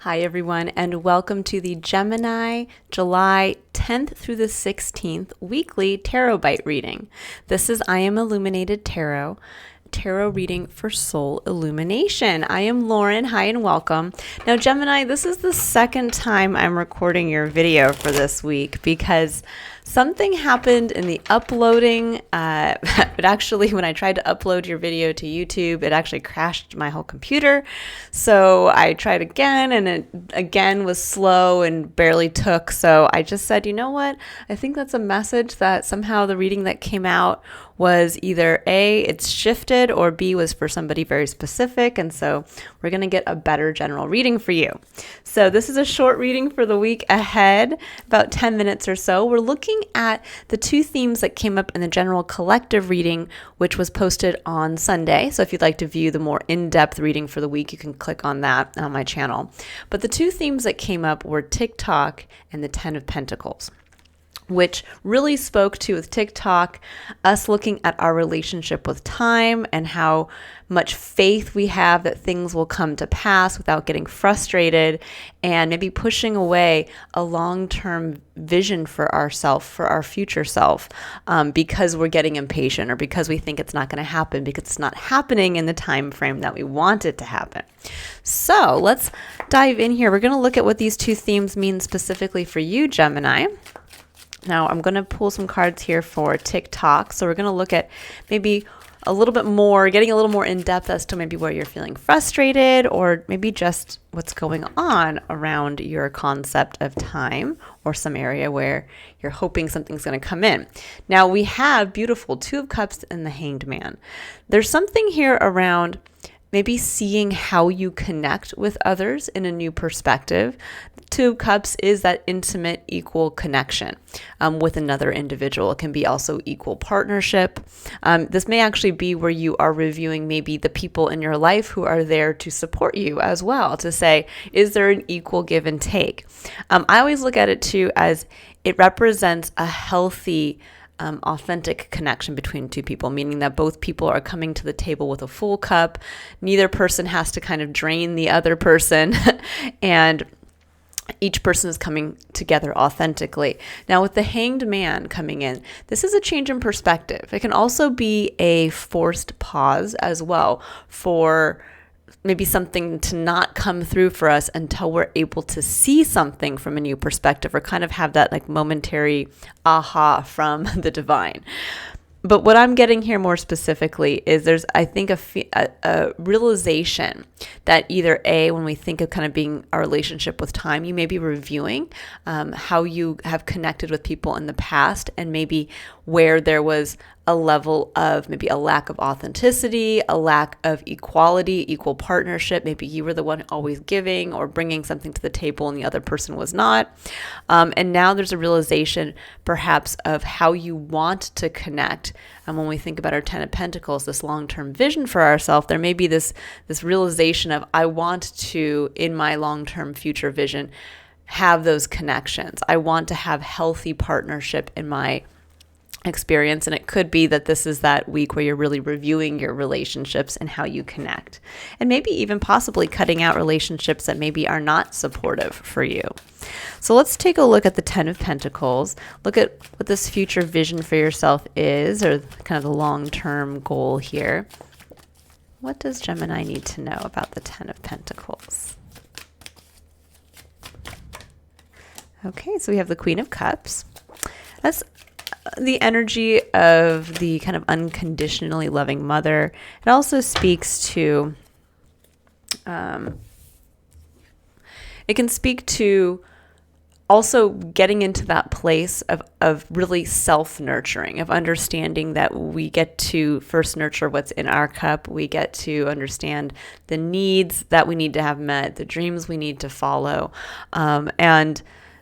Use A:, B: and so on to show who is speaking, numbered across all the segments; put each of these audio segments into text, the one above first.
A: Hi, everyone, and welcome to the Gemini July 10th through the 16th weekly Tarot Bite reading. This is I Am Illuminated Tarot reading for soul illumination. I am Lauren. Hi and welcome. Now, Gemini, this is the second time I'm recording your video for this week because something happened in the uploading. But actually, when I tried to upload your video to YouTube, it actually crashed my whole computer. So I tried again, and it again was slow and barely took. So I just said, you know what? I think that's a message that somehow the reading that came out was either A, it's shifted, or B, was for somebody very specific. And so we're going to get a better general reading for you. So this is a short reading for the week ahead, about 10 minutes or so. We're looking at the two themes that came up in the general collective reading, which was posted on Sunday. So if you'd like to view the more in-depth reading for the week, you can click on that on my channel. But the two themes that came up were TikTok and the 10 of Pentacles, which really spoke to, with TikTok, us looking at our relationship with time and how much faith we have that things will come to pass without getting frustrated, and maybe pushing away a long-term vision for ourself, for our future self, because we're getting impatient, or because we think it's not going to happen, because it's not happening in the time frame that we want it to happen. So let's dive in here. We're going to look at what these two themes mean specifically for you, Gemini. Now, I'm going to pull some cards here for TikTok. So we're going to look at maybe a little bit more, getting a little more in depth as to maybe where you're feeling frustrated, or maybe just what's going on around your concept of time, or some area where you're hoping something's going to come in. Now, we have beautiful Two of Cups and the Hanged Man. There's something here around maybe seeing how you connect with others in a new perspective. Two of Cups is that intimate, equal connection with another individual. It can be also equal partnership. This may actually be where you are reviewing maybe the people in your life who are there to support you as well, to say, is there an equal give and take? I always look at it too as it represents a healthy authentic connection between two people, meaning that both people are coming to the table with a full cup. Neither person has to kind of drain the other person, and each person is coming together authentically. Now, with the Hanged Man coming in, this is a change in perspective. It can also be a forced pause as well, for maybe something to not come through for us until we're able to see something from a new perspective, or kind of have that like momentary aha from the divine. But what I'm getting here more specifically is there's, I think, a realization that either A, when we think of kind of being our relationship with time, you may be reviewing how you have connected with people in the past, and maybe where there was a level of maybe a lack of authenticity, a lack of equality, equal partnership. Maybe you were the one always giving or bringing something to the table and the other person was not. And now there's a realization perhaps of how you want to connect. And when we think about our 10 of Pentacles, this long-term vision for ourselves, there may be this realization of, I want to, in my long-term future vision, have those connections. I want to have healthy partnership in my experience. And it could be that this is that week where you're really reviewing your relationships and how you connect, and maybe even possibly cutting out relationships that maybe are not supportive for you. So let's take a look at the 10 of Pentacles. Look at what this future vision for yourself is, or kind of the long-term goal here. What does Gemini need to know about the 10 of Pentacles? Okay, so we have the Queen of Cups. That's the energy of the kind of unconditionally loving mother. It also speaks to, it can speak to also getting into that place of really self-nurturing, of understanding that we get to first nurture what's in our cup. We get to understand the needs that we need to have met, the dreams we need to follow,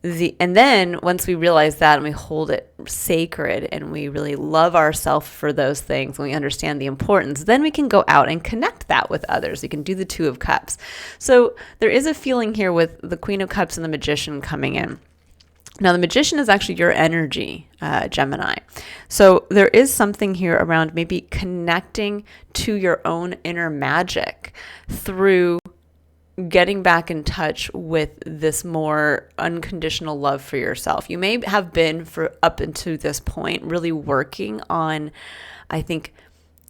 A: and then once we realize that and we hold it sacred and we really love ourselves for those things and we understand the importance, then we can go out and connect that with others. You can do the Two of Cups. So there is a feeling here with the Queen of Cups and the Magician coming in. Now, the Magician is actually your energy, Gemini. So there is something here around maybe connecting to your own inner magic through getting back in touch with this more unconditional love for yourself. You may have been, for up until this point, really working on, I think,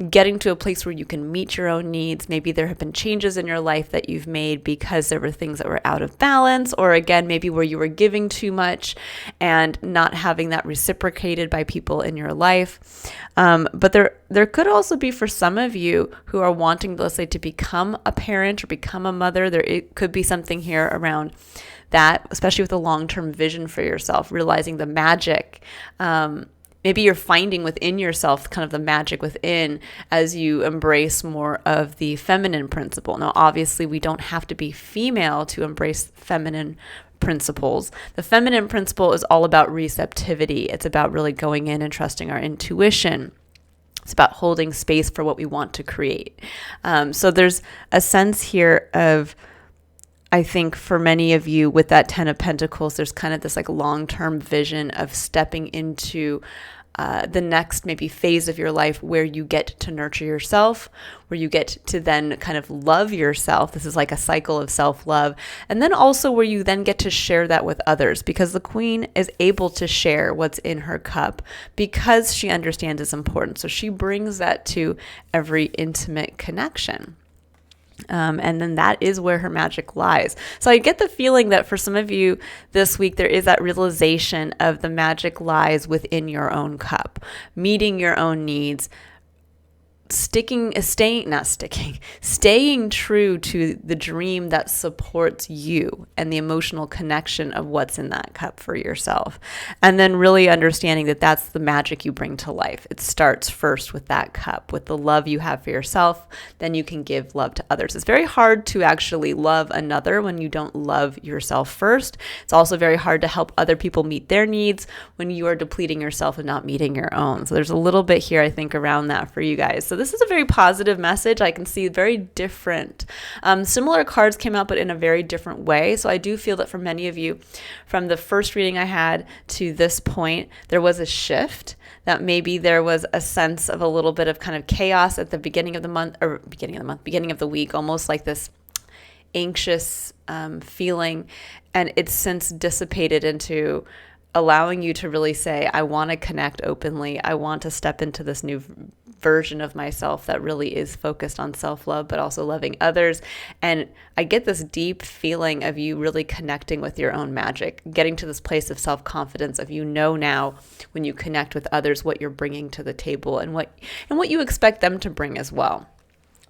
A: getting to a place where you can meet your own needs. Maybe there have been changes in your life that you've made because there were things that were out of balance, or again, maybe where you were giving too much and not having that reciprocated by people in your life. But there could also be, for some of you who are wanting, let's say, to become a parent or become a mother, it could be something here around that, especially with a long-term vision for yourself, realizing the magic. Maybe you're finding within yourself kind of the magic within as you embrace more of the feminine principle. Now, obviously, we don't have to be female to embrace feminine principles. The feminine principle is all about receptivity. It's about really going in and trusting our intuition. It's about holding space for what we want to create. So there's a sense here of, I think for many of you with that 10 of Pentacles, there's kind of this like long-term vision of stepping into the next maybe phase of your life where you get to nurture yourself, where you get to then kind of love yourself. This is like a cycle of self-love. And then also where you then get to share that with others, because the Queen is able to share what's in her cup because she understands it's important. So she brings that to every intimate connection. And then that is where her magic lies. So I get the feeling that for some of you this week, there is that realization of the magic lies within your own cup, meeting your own needs, staying true to the dream that supports you and the emotional connection of what's in that cup for yourself. And then really understanding that that's the magic you bring to life. It starts first with that cup, with the love you have for yourself. Then you can give love to others. It's very hard to actually love another when you don't love yourself first. It's also very hard to help other people meet their needs when you are depleting yourself and not meeting your own. So there's a little bit here, I think, around that for you guys. So this is a very positive message. I can see very different. Similar cards came out, but in a very different way. So I do feel that for many of you, from the first reading I had to this point, there was a shift, that maybe there was a sense of a little bit of kind of chaos at the beginning of the week, almost like this anxious feeling. And it's since dissipated into allowing you to really say, I want to connect openly. I want to step into this new version of myself that really is focused on self-love, but also loving others. And I get this deep feeling of you really connecting with your own magic, getting to this place of self-confidence of, now when you connect with others, what you're bringing to the table and what you expect them to bring as well.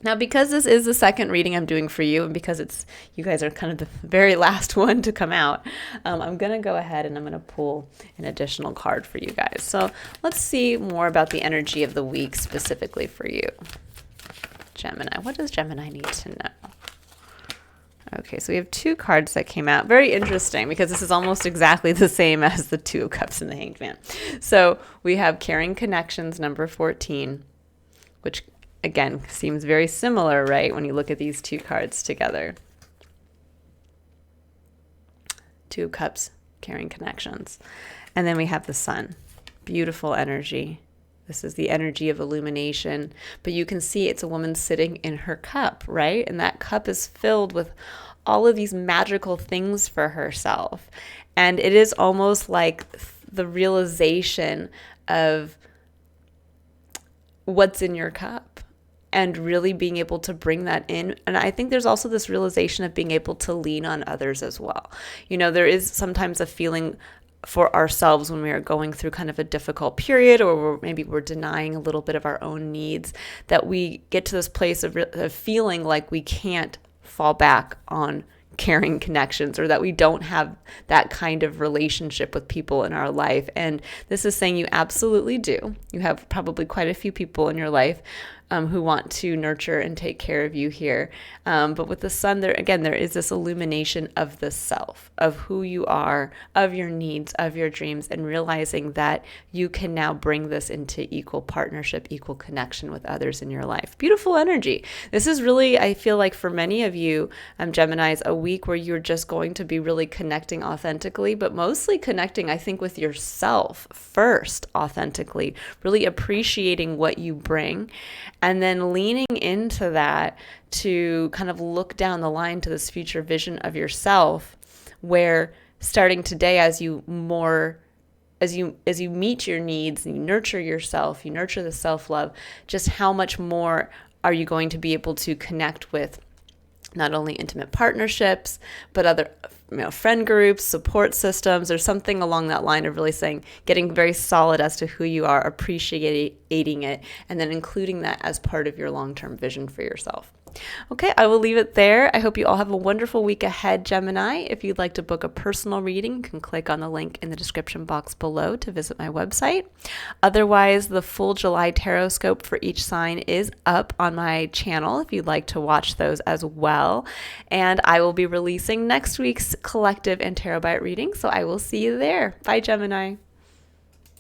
A: Now, because this is the second reading I'm doing for you, and because you guys are kind of the very last one to come out, I'm going to go ahead and I'm going to pull an additional card for you guys. So let's see more about the energy of the week specifically for you. Gemini. What does Gemini need to know? Okay, so we have two cards that came out. Very interesting, because this is almost exactly the same as the Two of Cups and the Hanged Man. So we have Caring Connections, number 14, which again seems very similar, right, when you look at these two cards together. Two of Cups, Caring Connections. And then we have the Sun. Beautiful energy. This is the energy of illumination. But you can see it's a woman sitting in her cup, right? And that cup is filled with all of these magical things for herself. And it is almost like the realization of what's in your cup, and really being able to bring that in. And I think there's also this realization of being able to lean on others as well. There is sometimes a feeling for ourselves when we are going through kind of a difficult period, or maybe we're denying a little bit of our own needs, that we get to this place of feeling like we can't fall back on caring connections, or that we don't have that kind of relationship with people in our life. And this is saying you absolutely do. You have probably quite a few people in your life who want to nurture and take care of you here. But with the Sun, there is this illumination of the self, of who you are, of your needs, of your dreams, and realizing that you can now bring this into equal partnership, equal connection with others in your life. Beautiful energy. This is really, I feel like for many of you, Geminis, a week where you're just going to be really connecting authentically, but mostly connecting, I think, with yourself first authentically, really appreciating what you bring, and then leaning into that to kind of look down the line to this future vision of yourself, where starting today, as you meet your needs and you nurture yourself, you nurture the self-love, just how much more are you going to be able to connect with not only intimate partnerships, but other friend groups, support systems, or something along that line of really saying, getting very solid as to who you are, appreciating it, and then including that as part of your long-term vision for yourself. Okay, I will leave it there. I hope you all have a wonderful week ahead, Gemini. If you'd like to book a personal reading, you can click on the link in the description box below to visit my website. Otherwise, the full July tarot scope for each sign is up on my channel if you'd like to watch those as well. And I will be releasing next week's collective and tarot bite reading, so I will see you there. Bye, Gemini.